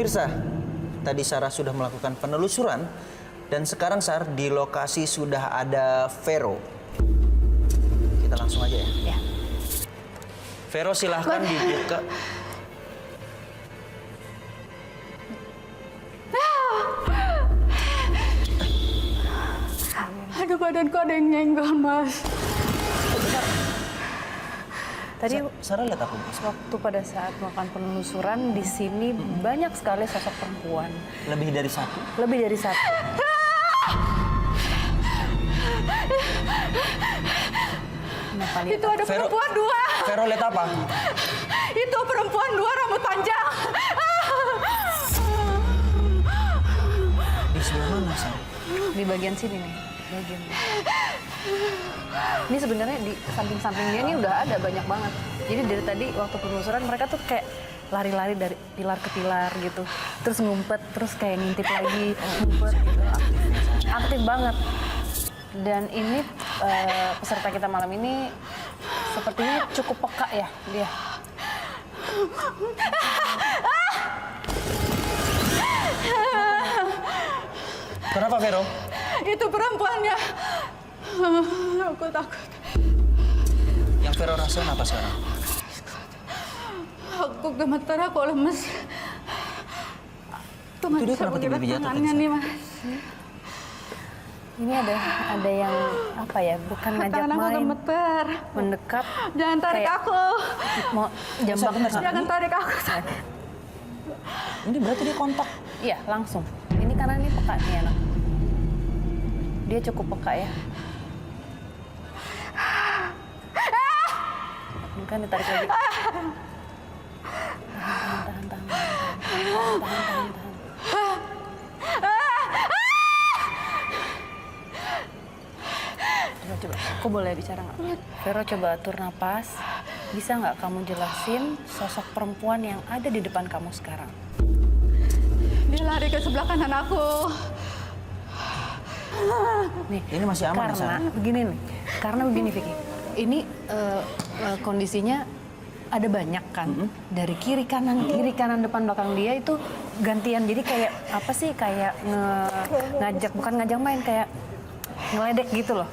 Pemirsa, tadi Sarah sudah melakukan penelusuran dan sekarang Sar di lokasi sudah ada Vero. Kita langsung aja ya. Ya. Vero silahkan dibuka. Aduh, badanku ada yang nyenggol, Mas. Tadi Sarah lihat apa? waktu pada saat melakukan penelusuran di sini banyak sekali sosok perempuan. Lebih dari satu. Lebih dari satu. Kenapa lihat? Itu ada perempuan dua. Vero lihat apa? Itu perempuan dua rambut panjang. Di sebelah mana, Sar? Di bagian sini nih. Bagian. Ini sebenarnya di samping-samping dia ini udah ada banyak banget. Jadi dari tadi waktu penelusuran mereka tuh kayak lari-lari dari pilar ke pilar gitu. Terus ngumpet, terus kayak ngintip lagi, ngumpet gitu. Aktif banget. Dan ini peserta kita malam ini sepertinya cukup peka ya dia. Kenapa, Vero? Itu perempuannya. Aku takut. Yang Vero rasain apa sekarang? Aku gemetar, aku lemes. Tuh, Itu dia bisa kenapa menggerak tiba-tiba jatuh tangannya tadi, nih, Mas. Ini ada yang apa ya? Bukan ngajak Tangan aku main, gemeter. mendekat. Jangan tarik kayak aku. Mau jambak. Jangan tarik aku. Ini berarti dia kontak. Iya, langsung. Ini karena ini peka nih anak. Dia cukup peka ya. Kan ditarik lagi. Tahan. Coba. Aku boleh bicara nggak? Vero, coba atur napas. Bisa nggak kamu jelasin sosok perempuan yang ada di depan kamu sekarang? Dia lari ke sebelah kanan aku. Nih, Ini masih aman, karena Sarah? begini nih. Karena begini, Vicky. Ini kondisinya ada banyak kan. Dari kiri kanan depan belakang dia itu gantian. Jadi kayak apa sih? Kayak ngajak, bukan ngajak main, kayak ngeledek gitu loh.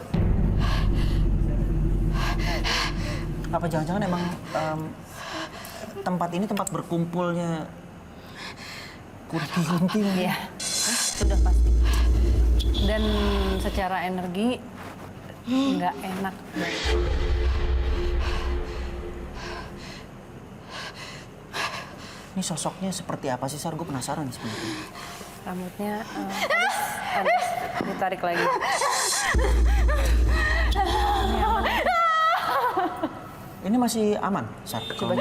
Apa jangan-jangan emang tempat ini tempat berkumpulnya kunti-kunti? Iya, sudah pasti. Dan secara energi nggak enak. Ini sosoknya seperti apa sih, Sar? Gue penasaran sebenarnya. Rambutnya halus, ditarik lagi. Ini masih aman, Sar? Coba.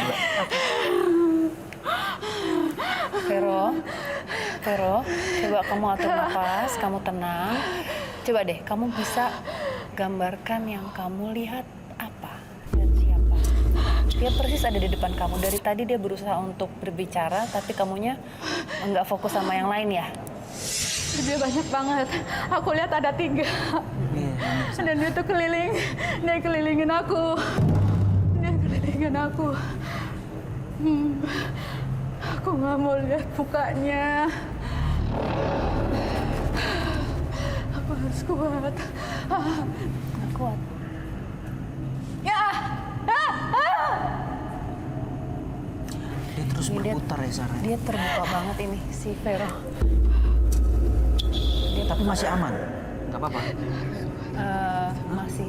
Vero, coba kamu atur nafas, kamu tenang. Coba deh, kamu bisa gambarkan yang kamu lihat apa dan siapa. Dia persis ada di depan kamu. Dari tadi dia berusaha untuk berbicara, tapi kamunya nggak fokus sama yang lain ya. Dia banyak banget. Aku lihat ada 3. Dan dia tuh keliling. Dia kelilingin aku. Aku nggak mau lihat mukanya. Aku harus kuat. Nggak kuat. Ya! Dia terus berputar ya, Sar? Dia terbuka banget ini si Vero. Tapi masih aman? Nggak apa-apa?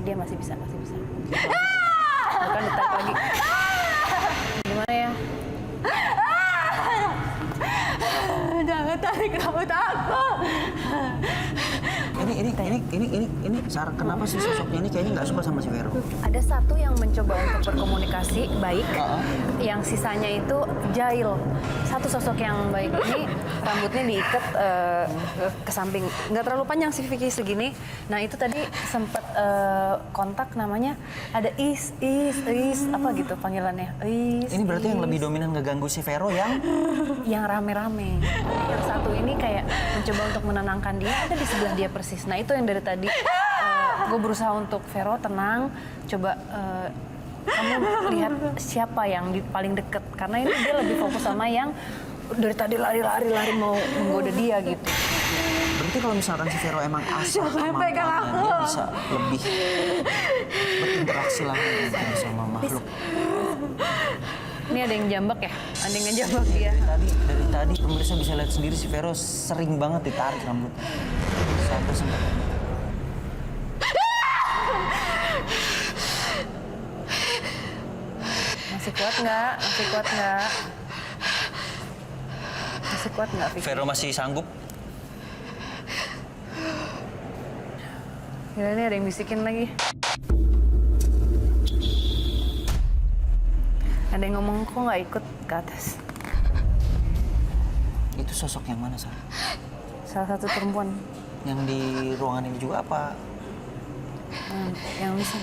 Dia masih bisa. Bukan ditarik lagi. Gimana ya? Jangan tarik rambut aku. Ini Sar, kenapa sih sosoknya ini kayaknya nggak suka sama si Vero? Ada satu yang mencoba untuk berkomunikasi baik, yang sisanya itu jahil. Satu sosok yang baik ini rambutnya diikat ke samping, nggak terlalu panjang sih, Vicky, segini. Nah itu tadi sempat kontak, namanya ada is apa gitu panggilannya. Ini berarti yang lebih dominan ngeganggu si Vero yang rame-rame. Yang satu ini kayak mencoba untuk menenangkan dia, ada di sebelah dia persis. Nah itu yang dari tadi gue berusaha untuk Vero tenang, coba kamu lihat siapa yang paling deket, karena ini dia lebih fokus sama yang dari tadi lari mau menggoda dia gitu. Berarti kalau misalkan si Vero emang asal Siapa yang pegang kemampuannya, aku? dia bisa lebih berinteraksi lah mungkin sama makhluk. Ini ada yang jambak ya? Ada yang ngejambak dia. Dari tadi pemirsa bisa lihat sendiri si Vero sering banget ditarik rambutnya. Sampai sempat. Masih kuat nggak? Masih kuat nggak? Masih kuat nggak, Vicky? Vero masih sanggup? Gila, ini ada yang bisikin lagi. Ada yang ngomong, kok nggak ikut ke atas? Itu sosok yang mana, Sarah? Salah satu perempuan Yang di ruangan ini juga apa? yang bisa.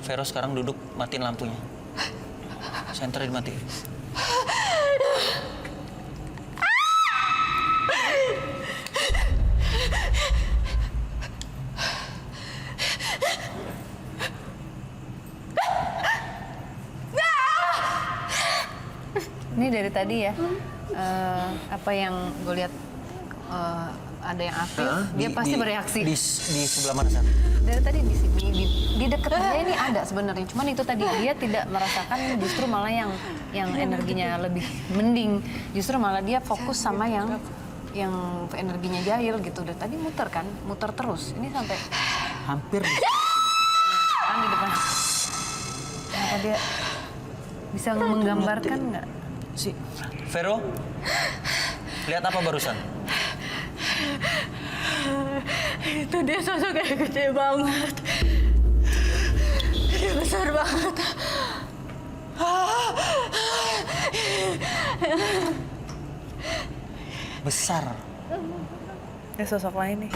Vero sekarang duduk, matiin lampunya. Senter dimatiin. Ini dari tadi ya, apa yang gue lihat ada yang aktif, dia pasti bereaksi. Di sebelah mana, Sarah? Dari tadi di sini, di dekat dia ini ada sebenarnya. Cuman itu tadi dia tidak merasakan, justru malah yang energinya lebih mending. Justru malah dia fokus sama yang energinya jahil gitu. Dari tadi muter kan, muter terus. Ini sampai Hampir di kan di depan. Kenapa dia bisa menggambarkan nggak? si Vero, lihat apa barusan? Itu dia sosok yang gede banget. Dia besar banget. Besar. Ada sosok lain nih.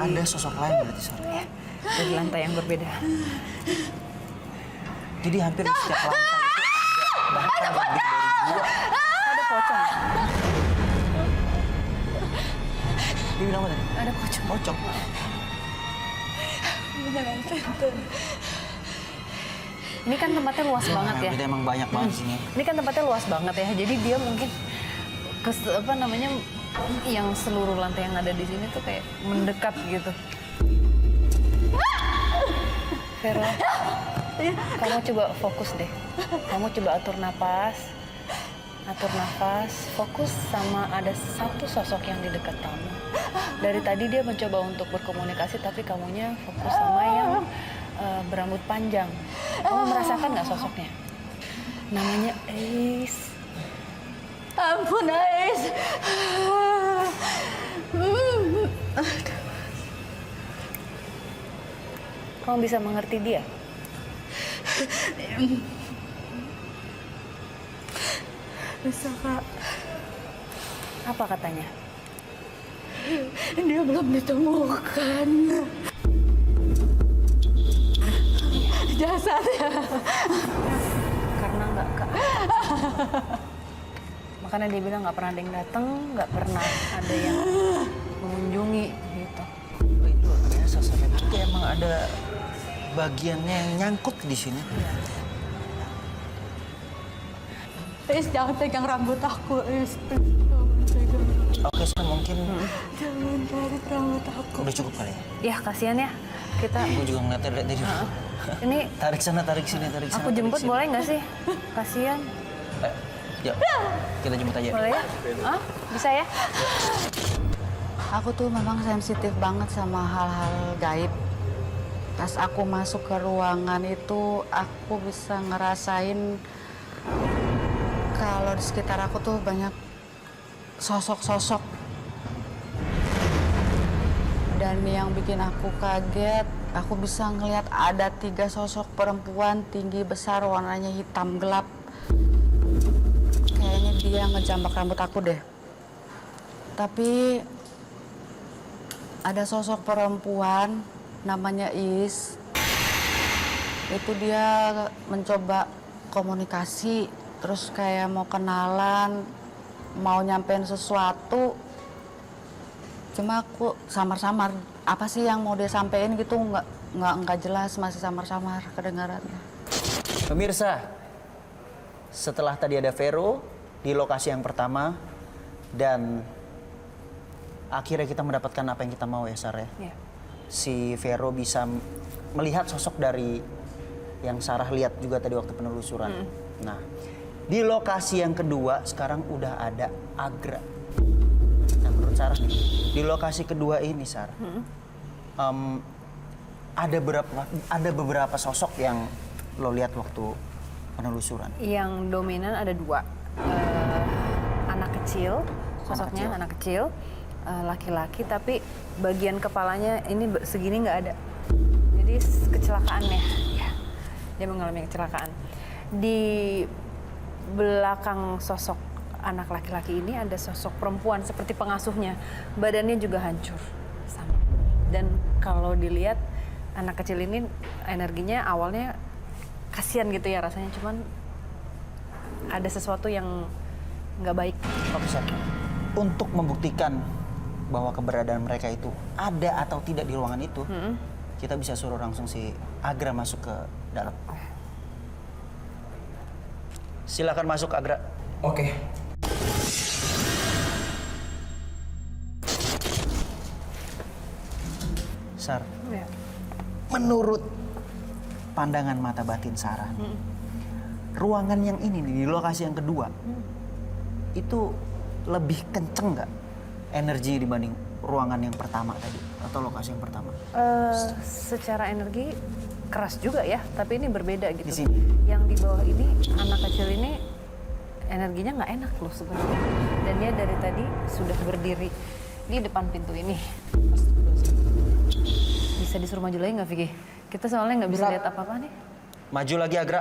Ada sosok lain berarti, Sarah. Dari lantai yang berbeda. Jadi hampir di setiap lantai itu bahkan lebih dari 2. Ada pocong. Dia bilang apa tadi? Ada pocong. Pocong. Ini kan tempatnya luas banget ya. Beda emang banyak banget sini. Ini kan tempatnya luas banget ya. Jadi dia mungkin yang seluruh lantai yang ada di sini tuh kayak mendekat gitu. Vero, kamu coba fokus deh. Kamu coba atur nafas, fokus sama ada satu sosok yang di dekat kamu. Dari tadi dia mencoba untuk berkomunikasi, tapi kamunya fokus sama yang berambut panjang. Kamu merasakan nggak sosoknya? Namanya Ace. Ampun, Ais. Kamu bisa mengerti dia? Bisa, Kak. Apa katanya? Dia belum ditemukan. Jasadnya. Karena nggak ke makanya dia bilang nggak pernah ada yang datang, nggak pernah ada yang mengunjungi gitu. Oh, itu biasa, Sarah. Berarti emang ada bagiannya yang nyangkut di sini. Ais, jangan pegang rambut aku, Ais. Oke, Sarah, mungkin Jangan tarik rambut aku. udah cukup kali ya. Ya kasihan ya kita. Gue juga ngeliatnya dari tadi. Ini Tarik sana, tarik sini, tarik sana. aku jemput tarik sini. boleh nggak sih? Kasihan. Yuk, kita jemput aja. Boleh ya? Hah? Bisa ya? Aku tuh memang sensitif banget sama hal-hal gaib. Pas aku masuk ke ruangan itu, aku bisa ngerasain kalau di sekitar aku tuh banyak sosok-sosok. Dan yang bikin aku kaget, aku bisa ngelihat ada 3 sosok perempuan tinggi besar, warnanya hitam gelap. Kayaknya dia ngejambak rambut aku deh. Tapi ada sosok perempuan namanya Is. Itu dia mencoba komunikasi, terus kayak mau kenalan, mau nyampein sesuatu. Cuma aku samar-samar. Apa sih yang mau dia sampein gitu nggak jelas, masih samar-samar kedengarannya. Pemirsa, setelah tadi ada Vero di lokasi yang pertama dan akhirnya kita mendapatkan apa yang kita mau ya Sarah ya. Iya. Si Vero bisa melihat sosok dari yang Sarah lihat juga tadi waktu penelusuran. Nah, di lokasi yang kedua sekarang udah ada Agra. Nah, menurut Sarah nih, di lokasi kedua ini Sarah, ada beberapa sosok yang lo lihat waktu penelusuran. Yang dominan ada 2. Anak kecil, sosoknya anak kecil, laki-laki, tapi bagian kepalanya ini segini nggak ada. Jadi kecelakaan ya, dia mengalami kecelakaan. Di belakang sosok anak laki-laki ini ada sosok perempuan seperti pengasuhnya, badannya juga hancur sama. Dan kalau dilihat anak kecil ini energinya awalnya kasihan gitu ya rasanya, cuman ada sesuatu yang nggak baik. Oke, Sar. Untuk membuktikan bahwa keberadaan mereka itu ada atau tidak di ruangan itu, kita bisa suruh langsung si Agra masuk ke dalam. Silakan masuk Agra. Oke. Sar, Ya. menurut pandangan mata batin Sarah, ruangan yang ini nih, di lokasi yang kedua, itu lebih kenceng nggak energinya dibanding ruangan yang pertama tadi atau lokasi yang pertama? Secara energi keras juga ya, tapi ini berbeda gitu. Di sini? Yang di bawah ini anak kecil ini energinya nggak enak loh sebenarnya. Dan dia dari tadi sudah berdiri di depan pintu ini. Bisa disuruh maju lagi nggak Vicky? Kita soalnya nggak bisa Bisa. lihat apa-apa nih. Maju lagi Agra.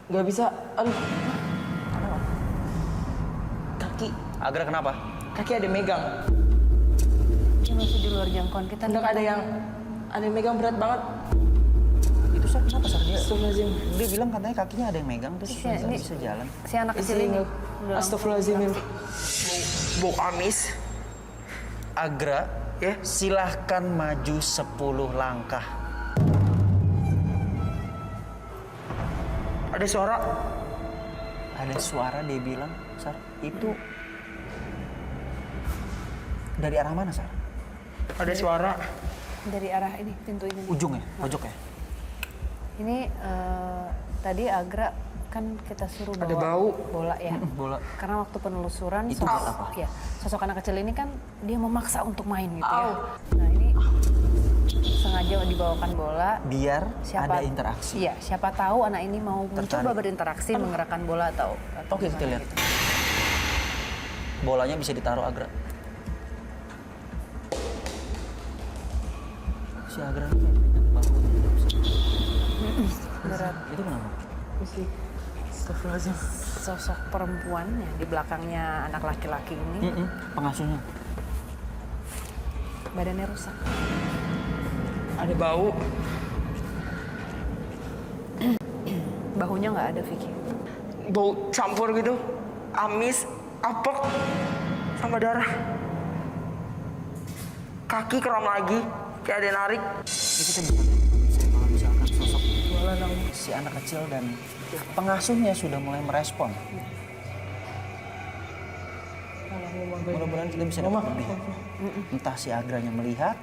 Gak bisa. Aduh. Kaki. Agra kenapa? Kaki ada yang megang. Dia masih di luar jangkauan kita. Hendak ada yang megang berat banget. Itu Sar, kenapa Sar? Astagfirullahaladzim. Dia bilang katanya kakinya ada yang megang terus Iya, nggak ini- bisa jalan. Si anak kecil ini. udah Astagfirullahaladzim. Bau amis. Agra, Ya. silahkan maju 10 langkah. Ada suara. Ada suara dia bilang, Sar, itu dari arah mana Sar? Ada suara. dari arah ini pintu ini. Ujung ya? Pojok ya? Ini tadi Agra kan kita suruh bawa Ada bau. bola ya. Bola. Karena waktu penelusuran Itu buat apa? Ya, sosok anak kecil ini kan dia memaksa untuk main gitu ya. Nah ini sengaja dibawakan bola. Biar ada interaksi. Iya, siapa tahu anak ini mau mencoba Tertarik. berinteraksi menggerakkan bola atau Oke, kita gimana lihat. gitu. Bolanya bisa ditaruh Agra. Si Agra ini kayak pegang bahunya. Berat. Itu kenapa? Mesti. Astagfirullahaladzim. Sosok perempuan ya di belakangnya anak laki-laki ini Pengasuhnya. badannya rusak. Ada bau. Bahunya nggak ada Vicky. Bau campur gitu. Amis, apek, sama darah. Kaki kram lagi. Kayak ada yang narik. Jadi kita bisa lihat kalau misalkan sosok si anak kecil dan pengasuhnya sudah mulai merespon. Mudah-mudahan kita bisa dapat lebih. Entah si Agranya melihat,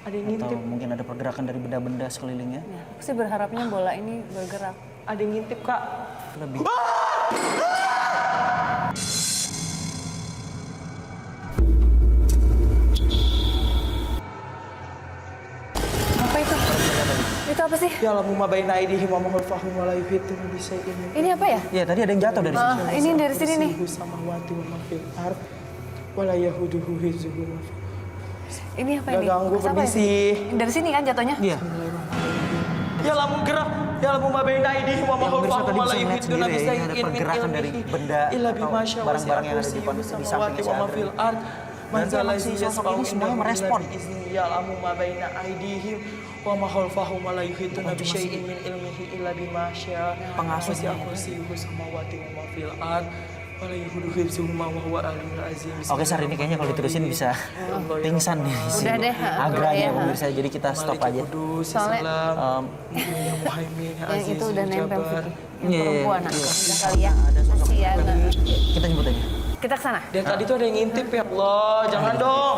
Ada yang atau ngintip. mungkin ada pergerakan dari benda-benda sekelilingnya. Ya, aku sih berharapnya bola ini bergerak. Ada yang ngintip, Kak. Lebih. Apa itu? Itu apa sih? Ya Allah, ma baina aidihim wa ma khalfahum wa la yuhituna bi syai'in min Ini apa ya? Iya, tadi ada yang jatuh dari sini. Ini dari sini nih. kursiyyuhu samawati wa ma fil ard wa la yahuduhu hifdzuhuma. Ini apa Gak ini? ganggu, Mas apa permisi. ya? Dari sini kan jatuhnya? Iya. Ya lamu gerak, ya lamu ma baina aidihim wa ma Yang pemirsa khalfahum tadi wa la bisa melihat yuhituna sendiri bi ya, ini ada syai'in min pergerakan dari ilmihi benda illa atau bima syaa barang-barang yang ada di kursiyyuhu samping samawati si wa ma Agra. fil ard. Berarti emang si sosok ini semuanya merespon. Ya lamu ma baina aidihim wa ma khalfahum wa la yuhituna bi syai'in min ilmihi illa bima syaa. Pengasuh Wasi'a kursiyyuhu samawati wa ma fil ard. Wala yuhudu hifzuhuma wa huwa aliyul azim. Oke, Sar, ini kayaknya kalau diterusin bisa pingsan nih si Udah deh, Agranya ya. pemirsa. Jadi kita stop aja. Soalnya- Muhaimin Yang itu udah nempel Jabar. Yang perempuan aku. Udah kali ya. Masih ya. Kita jemput aja. Kita kesana. Dari tadi tuh ada yang ngintip ya Allah, jangan dong.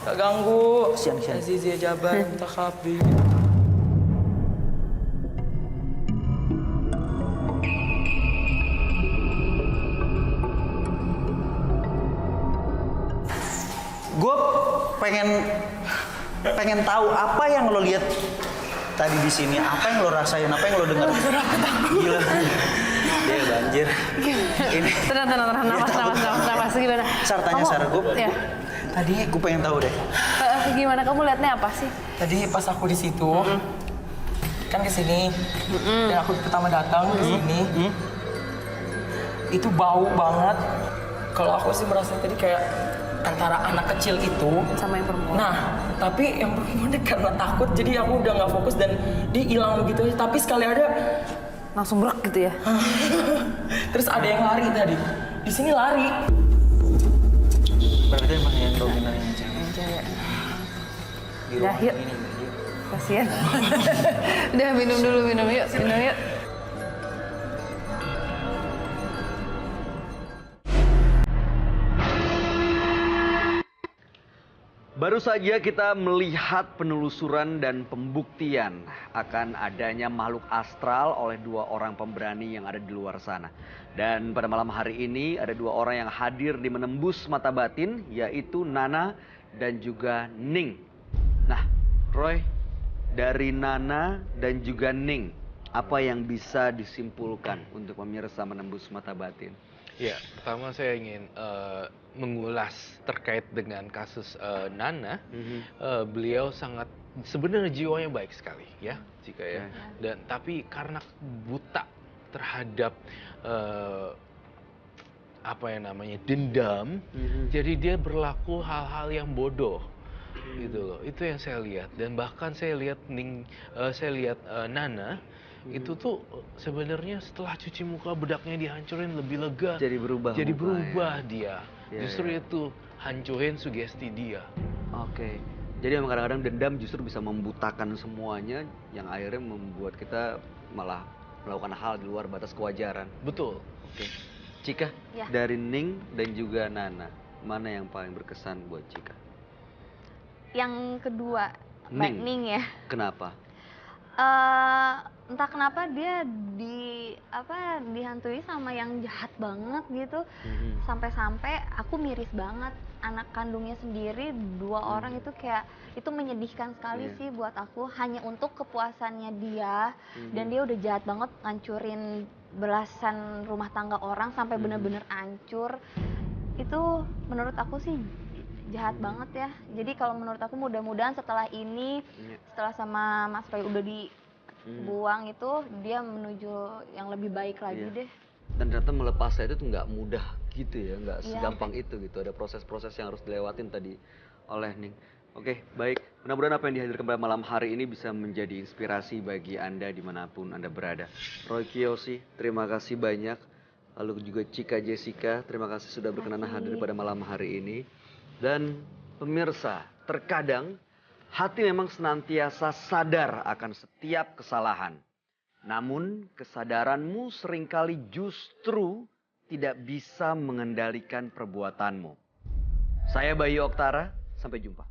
Gak ganggu. Kesian. Aziz ya Jabar, Mutakabir. Gue pengen tahu apa yang lo lihat tadi di sini, apa yang lo rasain, apa yang lo dengar. Gila. Dia banjir. Ini Tenang. Napas. Gimana? Sar, tanya Sar, Ya. tadi gue pengen tahu deh. Gimana kamu lihatnya apa sih? Tadi pas aku di situ, kan ke sini, dan aku pertama datang ke sini, itu bau banget. Kalau aku sih merasa tadi kayak antara anak kecil itu Sama yang perempuan. Nah, tapi yang perempuan karena takut, jadi aku udah nggak fokus dan dia hilang begitu. Tapi sekali ada, Langsung brek gitu ya. terus ada yang lari tadi. Di sini lari. Berarti emang yang dominan yang cewek. Yang cewek. Di Udah, ruangan yuk. ini. Kasian. Udah minum dulu, minum yuk. Baru saja kita melihat penelusuran dan pembuktian akan adanya makhluk astral oleh dua orang pemberani yang ada di luar sana. Dan pada malam hari ini ada dua orang yang hadir di Menembus Mata Batin, yaitu Nana dan juga Ning. Nah, Roy, dari Nana dan juga Ning, apa yang bisa disimpulkan untuk pemirsa Menembus Mata Batin? Ya, pertama saya ingin mengulas terkait dengan kasus Nana. Beliau sangat sebenarnya jiwanya baik sekali, ya, jika ya. Dan tapi karena buta terhadap apa yang namanya dendam, jadi dia berlaku hal-hal yang bodoh, gitu loh. Itu yang saya lihat. Dan bahkan saya lihat Nana. Itu tuh sebenarnya setelah cuci muka bedaknya dihancurin lebih lega. Jadi berubah. Jadi mukanya. berubah dia. Ya, Justru ya. itu hancurin sugesti dia. Oke. Jadi emang kadang-kadang dendam justru bisa membutakan semuanya, yang akhirnya membuat kita malah melakukan hal di luar batas kewajaran. Betul. Oke. Cika, Ya. dari Ning dan juga Nana, mana yang paling berkesan buat Cika? Yang kedua, Mbak Ning. Ning ya. Kenapa? Entah kenapa dia dihantui sama yang jahat banget gitu. Sampai-sampai aku miris banget. Anak kandungnya sendiri, dua orang itu kayak itu menyedihkan sekali Iya. sih buat aku, hanya untuk kepuasannya dia. Dan dia udah jahat banget ngancurin belasan rumah tangga orang sampai bener-bener hancur. Itu menurut aku sih jahat banget ya. Jadi kalau menurut aku mudah-mudahan setelah ini, setelah sama Mas Roy udah dibuang itu, dia menuju yang lebih baik lagi Iya. deh. Dan ternyata melepasnya itu tuh nggak mudah gitu ya, nggak Iya. segampang itu gitu. Ada proses-proses yang harus dilewatin tadi oleh Ning. Oke, baik. Mudah-mudahan apa yang dihadirkan pada malam hari ini bisa menjadi inspirasi bagi Anda dimanapun Anda berada. Roy Kiyoshi, terima kasih banyak. Lalu juga Cika Jessica, terima kasih sudah berkenan hadir pada malam hari ini. Dan pemirsa, terkadang hati memang senantiasa sadar akan setiap kesalahan. Namun kesadaranmu seringkali justru tidak bisa mengendalikan perbuatanmu. Saya Bayu Oktara, sampai jumpa.